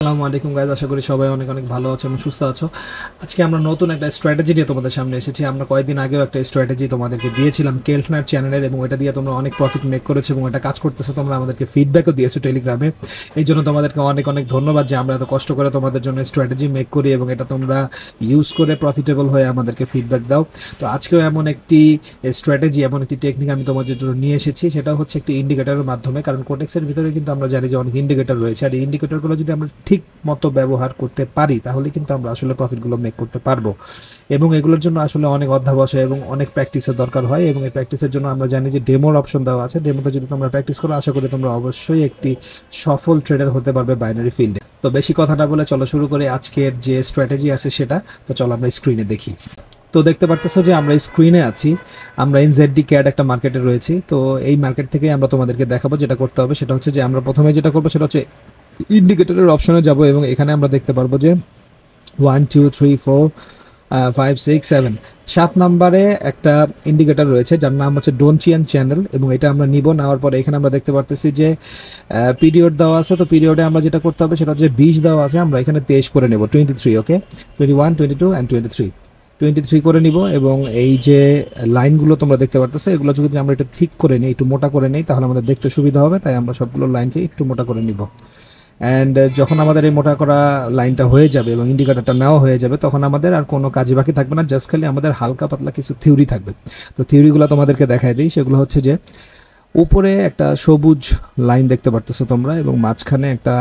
আসসালামু আলাইকুম গাইজ, আশা করি সবাই অনেক অনেক ভালো আছো এবং সুস্থ আছো। আজকে আমরা নতুন একটা স্ট্র্যাটেজি নিয়ে তোমাদের সামনে এসেছি। আমরা কয়েকদিন আগেও একটা স্ট্র্যাটেজি তোমাদেরকে দিয়েছিলাম কেলফনার চ্যানেলের, এবং এটা দিয়ে তোমরা অনেক প্রফিট মেক করেছো এবং এটা কাজ করতেছো। তোমরা আমাদেরকে ফিডব্যাকও দিয়েছো টেলিগ্রামে। এই জন্য তোমাদেরকে অনেক অনেক ধন্যবাদ যে আমরা এত কষ্ট করে তোমাদের জন্য স্ট্র্যাটেজি মেক করি এবং এটা তোমরা ইউজ করে প্রফিটেবল হয়ে আমাদেরকে ফিডব্যাক দাও। তো আজকেও এমন একটি স্ট্র্যাটেজি, এমন একটি টেকনিক আমি তোমাদের জন্য নিয়ে এসেছি। সেটা হচ্ছে একটি ইন্ডিকেটরের মাধ্যমে, কারণ কোটেক্সের ভিতরে কিন্তু আমরা জানি যে অনেক ইন্ডিকেটর রয়েছে, আর এই ইন্ডিকেটরগুলো যদি আমরা ঠিক মতো ব্যবহার করতে পারি তাহলে কিন্তু আমরা আসলে প্রফিটগুলো মেক করতে পারবো। এবং এগুলোর জন্য আসলে অনেক অধ্যাবসায় এবং অনেক প্র্যাকটিসের দরকার হয়, এবং এই প্র্যাকটিসের জন্য আমরা জানি যে ডেমোর অপশন দেওয়া আছে। ডেমোতে যদি তোমরা প্র্যাকটিস করো, আশা করি তোমরা অবশ্যই একটি সফল ট্রেডার হতে পারবে বাইনারি ফিল্ডে। তো বেশি কথা না বলে চলো শুরু করে আজকের যে স্ট্র্যাটেজি আছে সেটা। তো চলো আমরা স্ক্রিনে দেখি। তো দেখতে পারতেছো যে আমরা স্ক্রিনে আছি, আমরা এনজেডডি ক্যাড একটা মার্কেটে রয়েছি। তো এই মার্কেট থেকে আমরা তোমাদেরকে দেখাবো যেটা করতে হবে। সেটা হচ্ছে যে আমরা প্রথমে যেটা করবো সেটা হচ্ছে ইন্ডিকেটরের অপশনে যাব, এবং এখানে আমরা দেখতে পারবো যে 1 2 3 4 5 6 7 7 নম্বরে একটা ইন্ডিকেটর রয়েছে যার নাম হচ্ছে ডোনচিয়ান চ্যানেল, এবং এটা আমরা নিব। নেওয়ার পরে এখানে আমরা দেখতে পারতেছি যে পিরিয়ড দেওয়া আছে। তো পিরিয়ডে আমরা যেটা করতে হবে সেটা হচ্ছে 20 দেওয়া আছে, আমরা এখানে 23 করে নেব। 23, ওকে, 21 22 অ্যান্ড 23 করে নিব। এবং এই যে লাইনগুলো তোমরা দেখতে পারতেছো, এগুলো যদি আমরা একটু ঠিক করে নিই, একটু মোটা করে নিই, তাহলে আমাদের দেখতে সুবিধা হবে। তাই আমরা সবগুলো লাইনকে একটু মোটা করে নিব। অ্যান্ড যখন আমাদের এই মোটা করা লাইনটা হয়ে যাবে এবং ইন্ডিকেটরটা নেওয়া হয়ে যাবে, তখন আমাদের আর কোনো কাজই বাকি থাকবে না, জাস্ট খালি আমাদের হালকা পাতলা কিছু থিওরি থাকবে। তো থিওরিগুলো তোমাদেরকে দেখাই দিই। সেগুলো হচ্ছে যে উপরে একটা সবুজ লাইন দেখতে পারতেছো তোমরা, এবং মাঝখানে একটা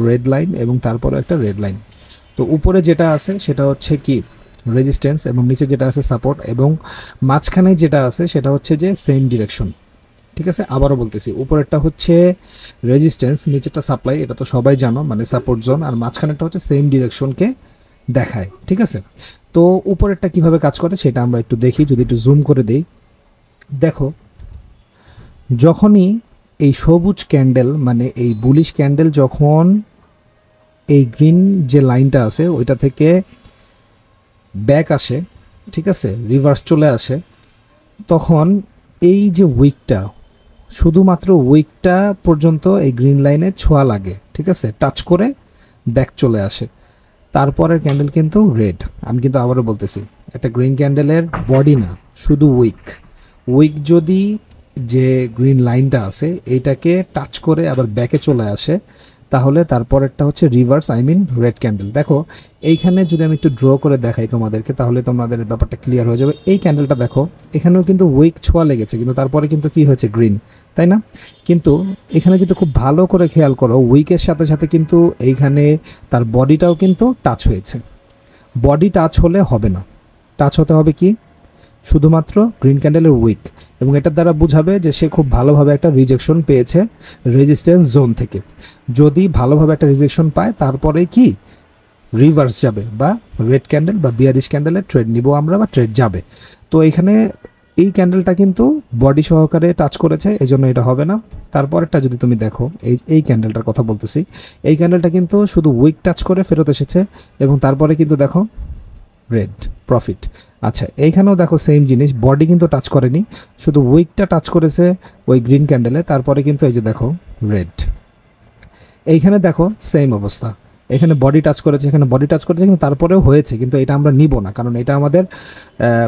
রেড লাইন, এবং তারপরে একটা রেড লাইন। তো উপরে যেটা আছে সেটা হচ্ছে কি রেজিস্ট্যান্স, এবং নিচে যেটা আছে সাপোর্ট, এবং মাঝখানে যেটা আছে সেটা হচ্ছে যে সেম ডিরেকশন। ঠিক আছে, আবারও বলতেছি, উপরেরটা হচ্ছে রেজিস্ট্যান্স, নিচেরটা সাপ্লাই, এটা তো সবাই জানো, মানে সাপোর্ট জোন, আর মাঝখানেরটা হচ্ছে সেম ডিরেকশনকে দেখায়। ঠিক আছে, তো উপরেরটা কিভাবে কাজ করে সেটা আমরা একটু দেখি, যদি একটু জুম করে দেই। দেখো, যখনই এই সবুজ ক্যান্ডেল, মানে এই বুলিশ ক্যান্ডেল, যখন এই গ্রিন যে লাইনটা আছে ওইটা থেকে ব্যাক আসে, ঠিক আছে, রিভার্স চলে আসে, তখন এই যে উইকটা, শুধুমাত্র উইকটা পর্যন্ত এই গ্রিন লাইনে ছোঁয়া লাগে, ঠিক আছে, টাচ করে ব্যাক চলে আসে। তারপরের ক্যান্ডেল কিন্তু রেড। আমি কিন্তু আবারও বলতেছি, একটা গ্রিন ক্যান্ডেলের বডি না, শুধু উইক যদি যে গ্রিন লাইনটা আছে এইটাকে টাচ করে আবার ব্যাকে চলে আসে, তাহলে তারপরেরটা হচ্ছে reverse, I mean red candle. দেখো, এইখানে যদি আমি একটু ড্র করে দেখাই তোমাদেরকে, তাহলে তোমাদের ব্যাপারটা ক্লিয়ার হয়ে যাবে। এই ক্যান্ডেলটা দেখো, এখানেও কিন্তু উইক ছোঁয়া লেগেছে, কিন্তু তারপরে কিন্তু কি হয়েছে, গ্রিন, তাই না? কিন্তু এখানে যদি খুব ভালো করে খেয়াল করো, উইকের সাথে সাথে কিন্তু এইখানে তার বডিটাও কিন্তু টাচ হয়েছে। বডি টাচ হলে হবে না, টাচ হতে হবে কি শুধুমাত্র গ্রিন ক্যান্ডেলের উইক, এবং এটার দ্বারা বুঝাবে যে সে খুব ভালোভাবে একটা রিজেকশন পেয়েছে রেজিস্ট্যান্স জোন থেকে। যদি ভালোভাবে একটা রিজেকশন পায়, তারপরে কি রিভার্স যাবে, বা রেড ক্যান্ডেল বা বিয়ারিশ ক্যান্ডেলের ট্রেড নিব আমরা, বা ট্রেড যাবে। তো এখানে এই ক্যান্ডেলটা কিন্তু বডি সহকারে টাচ করেছে, এই জন্য এটা হবে না। তারপরেরটা যদি তুমি দেখো, এই ক্যান্ডেলটার কথা বলতেছি, এই ক্যান্ডেলটা কিন্তু শুধু উইক টাচ করে ফেরত এসেছে, এবং তারপরে কিন্তু দেখো রেড প্রফিট। আচ্ছা, এইখানেও দেখো সেম জিনিস, বডি কিন্তু টাচ করেনি, শুধু উইকটা টাচ করেছে ওই গ্রিন ক্যান্ডেলে, তারপরে কিন্তু এই যে দেখো রেড। এইখানে দেখো সেম অবস্থা, এখানে বডি টাচ করেছে, এখানে বডি টাচ করেছে, কিন্তু তারপরেও হয়েছে, কিন্তু এটা আমরা নিব না, কারণ এটা আমাদের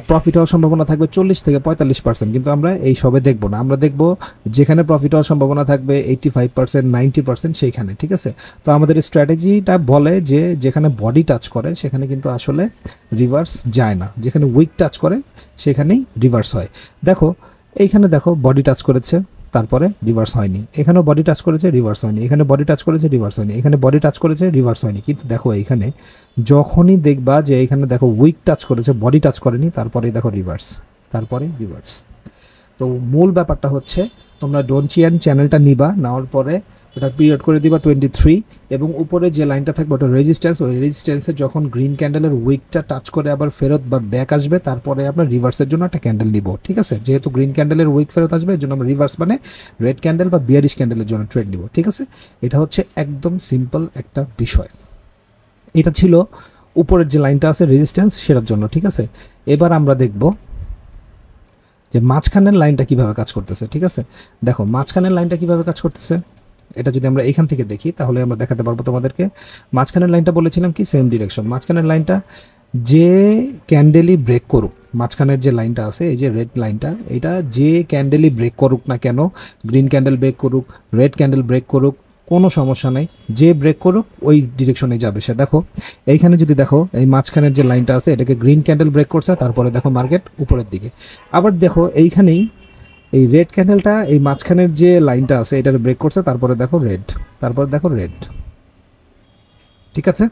প্রফিট হওয়ার সম্ভাবনা থাকবে 40 থেকে 45%, কিন্তু আমরা এই সবে দেখবো না। আমরা দেখবো যেখানে প্রফিট হওয়ার সম্ভাবনা থাকবে 85%, 90%, সেইখানে। ঠিক আছে, তো আমাদের স্ট্র্যাটেজিটা বলে যে যেখানে বডি টাচ করে সেখানে কিন্তু আসলে রিভার্স যায় না, যেখানে উইক টাচ করে সেখানেই রিভার্স হয়। দেখো, এইখানে দেখো বডি টাচ করেছে, তারপরে রিভার্স হয়নি, এখানেও বডি টাচ করেছে, রিভার্স হয়নি, এখানে বডি টাচ করেছে, রিভার্স হয়নি, এখানে বডি টাচ করেছে, রিভার্স হয়নি। কিন্তু দেখো এইখানে যখনই দেখবা যে এইখানে দেখো উইক টাচ করেছে, বডি টাচ করেনি, তারপরেই দেখো রিভার্স, তারপরে রিভার্স। তো মূল ব্যাপারটা হচ্ছে তোমরা ডোনচিয়ান চ্যানেলটা নিবা, নেওয়ার পরে ওটা পিরিয়ড করে দিবা 23, এবং উপরে যে লাইনটা থাকবে ওটা রেজিস্ট্যান্স। ওই রেজিস্ট্যান্সে যখন গ্রিন ক্যান্ডেলের উইকটা টাচ করে আবার ফেরত বা ব্যাক আসবে, তারপরে আমরা রিভার্সের জন্য একটা ক্যান্ডেল নিব। ঠিক আছে, যেহেতু গ্রিন ক্যান্ডেলের উইক ফেরত আসবে, এর জন্য আমরা রিভার্স মানে রেড ক্যান্ডেল বা বিয়ারিশ ক্যান্ডেলের জন্য ট্রেড নিব। ঠিক আছে, এটা হচ্ছে একদম সিম্পল একটা বিষয়। এটা ছিল উপরের যে লাইনটা আছে রেজিস্ট্যান্স, সেটার জন্য। ঠিক আছে, এবার আমরা দেখব যে মাঝখানের লাইনটা কিভাবে কাজ করতেছে। ঠিক আছে, দেখো মাঝখানের লাইনটা কিভাবে কাজ করতেছে। এটা যদি আমরা এখান থেকে দেখি তাহলে আমরা দেখাতে পারবো তোমাদেরকে। মাঝখানের লাইনটা বলেছিলাম কি সেম ডিরেকশন, মাঝখানের লাইনটা যে ক্যান্ডেলই ব্রেক করুক, মাঝখানের যে লাইনটা আছে এই যে রেড লাইনটা, এটা যে ক্যান্ডেলই ব্রেক করুক না কেন, গ্রিন ক্যান্ডেল ব্রেক করুক, রেড ক্যান্ডেল ব্রেক করুক, কোনো সমস্যা নেই, যে ব্রেক করুক ওই ডিরেকশনে যাবে সে। দেখো এইখানে যদি দেখো এই মাঝখানের যে লাইনটা আছে এটাকে গ্রিন ক্যান্ডেল ব্রেক করছে, তারপরে দেখো মার্কেট উপরের দিকে। আবার দেখো এইখানেই এই রেড ক্যান্ডেলটা এই মাঝখানের যে লাইনটা আছে এটার ব্রেক করছে, তারপরে দেখো রেড, তারপরে দেখো রেড, ঠিক আছে।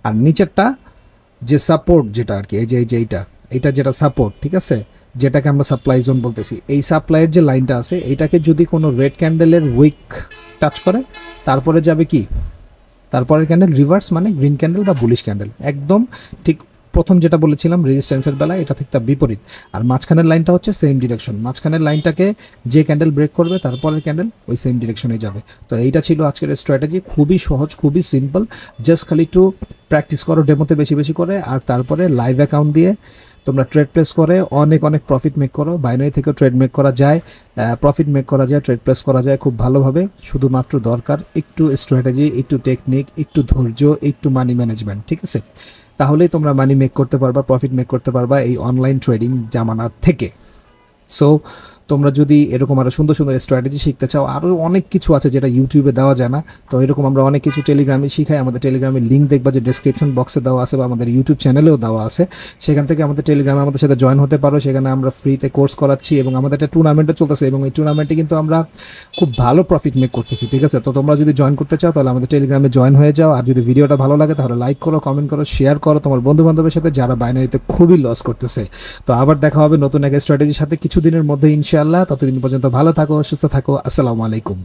আর নিচেরটা যে সাপোর্ট যেটা আর কি, এই যে এইটা যেটা সাপোর্ট, ঠিক আছে, যেটাকে আমরা সাপ্লাই জোন বলতেছি, এই সাপ্লাইয়ের যে লাইনটা আছে এইটাকে যদি কোনো রেড ক্যান্ডেলের উইক টাচ করে তারপরে যাবে কি, তারপরের ক্যান্ডেল রিভার্স, মানে গ্রিন ক্যান্ডেল বা বুলিশ ক্যান্ডেল, একদম ঠিক প্রথম যেটা বলেছিলাম রেজিস্ট্যান্সের বেলায় এটা ঠিক তার বিপরীত। আর মাঝখানের লাইনটা হচ্ছে সেম ডিরেকশন, মাঝখানের লাইনটাকে যে ক্যান্ডেল ব্রেক করবে তারপরের ক্যান্ডেল ওই সেম ডিরেকশনে যাবে। তো এইটা ছিল আজকের স্ট্র্যাটেজি, খুবই সহজ, খুবই সিম্পল, জাস্ট খালি একটু প্র্যাকটিস করো ডেমোতে বেশি বেশি করে, আর তারপরে লাইভ অ্যাকাউন্ট দিয়ে তোমরা ট্রেড প্লেস করে অনেক অনেক প্রফিট মেক করো। বাইনারি থেকেও ট্রেড মেক করা যায়, প্রফিট মেক করা যায়, ট্রেড প্লেস করা যায় খুব ভালোভাবে। শুধুমাত্র দরকার একটু স্ট্র্যাটেজি, একটু টেকনিক, একটু ধৈর্য, একটু মানি ম্যানেজমেন্ট, ঠিক আছে। তাহলেই তোমরা মানি মেক করতে পারবা, প্রফিট মেক করতে পারবা এই অনলাইন ট্রেডিং জামানার থেকে। সো তোমরা যদি এরকম আরও সুন্দর সুন্দর স্ট্র্যাটেজি শিখতে চাও, আরও অনেক কিছু আছে যেটা ইউটিউবে দেওয়া যায় না, তো এরকম আমরা অনেক কিছু টেলিগ্রামে শিখাই। আমাদের টেলিগ্রামের লিঙ্ক দেখবা যে ডেসক্রিপশন বক্সে দেওয়া আছে বা আমাদের ইউটিউব চ্যানেলেও দেওয়া আছে, সেখান থেকে আমাদের টেলিগ্রামে আমাদের সাথে জয়েন হতে পারো। সেখানে আমরা ফ্রিতে কোর্স করাচ্ছি এবং আমাদের একটা টুর্নামেন্টও চলতেছে, এবং এই টুর্নামেন্টে কিন্তু আমরা খুব ভালো প্রফিট মেক করতেছি, ঠিক আছে। তো তোমরা যদি জয়েন করতে চাও তাহলে আমাদের টেলিগ্রামে জয়েন হয়ে যাও। আর যদি ভিডিওটা ভালো লাগে তাহলে লাইক করো, কমেন্ট করো, শেয়ার করো তোমার বন্ধু বান্ধবের সাথে যারা বাইনারিতে খুবই লস করতেছে। তো আবার দেখা হবে নতুন এক স্ট্র্যাটেজির সাথে কিছুদিনের মধ্যে ইনশাআল্লাহ। ততদিন পর্যন্ত ভালো থাকো, সুস্থ থাকো, আসসালামু আলাইকুম।